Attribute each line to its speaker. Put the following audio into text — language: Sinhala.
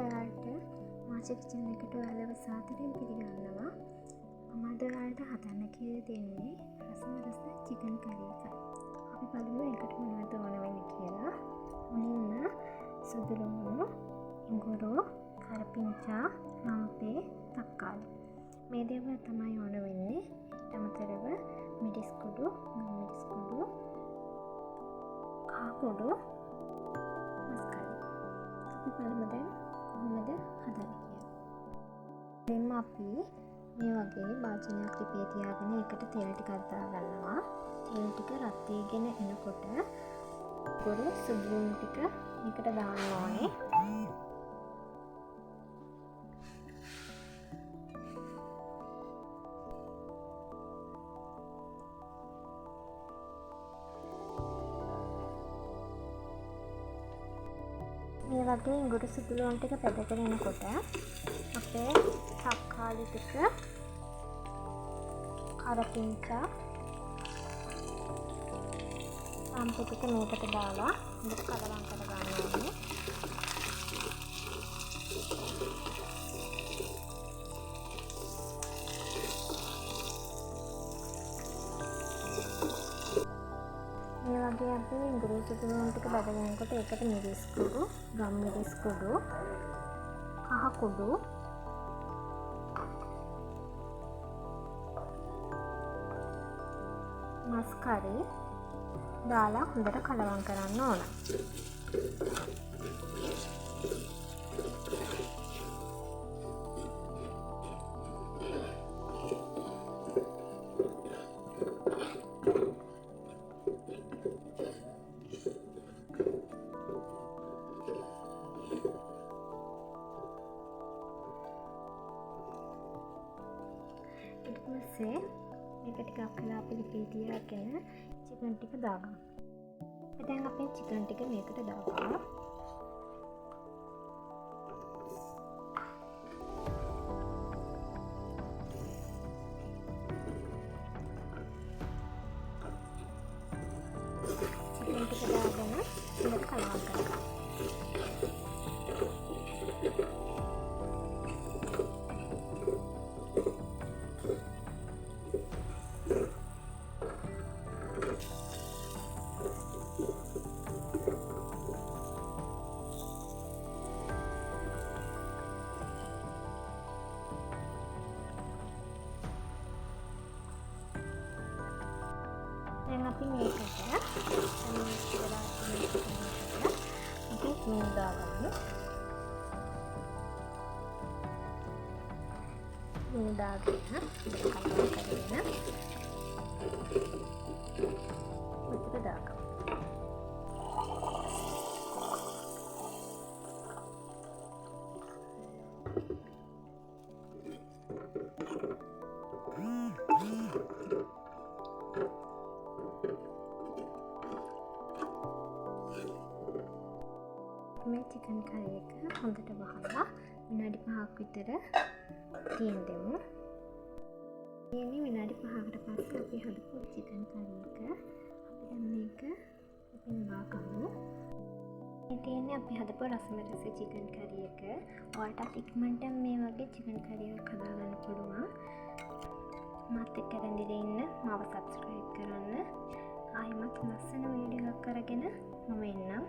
Speaker 1: ඔයාලට මාෂි කිචන් එකට ඔයාලව සාදරයෙන් පිළිගන්නවා. මම අද ඔයාලට හදන්න කියලා දෙන්නේ රස චිකන් කරි එක. අපි බලමු ඒකට මොනවද ඕන වෙන්නේ කියලා. මුලින්ම සුදු ලුණු, ඉඟුරු, කරපිංචා, රම්පේ, තක්කාලි. මේ දේවල් තමයි ඕන වෙන්නේ. ඊට අමතරව මිරිස් කුඩු, මිරිස් කුඩු, කහ කුඩු, මස්කඩ. අපි බලමු දැන් කොහොමද හදන්නේ කියලා. දෙන්න අපි මේ වගේ භාජනයක් ලිපේ තියාගෙන ඒකට තෙල් ටිකක් දාගන්නවා. තෙල් ටික රත් වීගෙන එනකොට ගොර සුදු ලුණු ටික මේකට දාන්න ඕනේ. මේ වගේ ඉඟුරු සුදු ලුණු ටික පැදගෙන එනකොට අපේ තක්කාලි ටික, කරපිංචා, රම්පේ ටික මේකට දාලා හොඳට කලවම් කර ගන්න ඕනේ. මේ වගේ අපි ඉඟුරු සුදු ලුණු ටික බදගෙනකොට ඒකට මිරිස් කුඩු, ගම් මිරිස් කුඩු, කහ කුඩු, මස්කඩි දාලා හොඳට කලවම් කරන්න ඕන. ඊට පස්සේ මේක ටිකක් කලා අපි ලිපේ තියාගෙන චිකන් ටික දාගමු. දැන් අපේ චිකන් ටික මේකට දාගමු. චිකන් ටික දාගෙන හොඳට කලවම් කරගන්න. දැන් අපි මේකට අපි මේ දාගන්න. මේ දාගෙන කලවම් කරගෙන මෙතන දාගන්න. මේ චිකන් කරි එක හොඳට වහලා විනාඩි 5ක් විතර තියන් දෙමු. මේ විනාඩි 5කට පස්සේ අපි හදපු චිකන් කරි එක අපි දැන් මේක පින්වා ගමු. මේ තියෙන්නේ අපි හදපු රසමරස චිකන් කරි එක. ඔයාලට ඉක්මනට මේ වගේ චිකන් කරි එකක් හදාගන්න පුළුවන්. මාත් එක්ක රැඳිලා ඉන්න මාව සබ්ස්ක්‍රයිබ් කරන්න. ආයෙමත් ලස්සන වීඩියෝ එකක් අරගෙන මම එන්නම්.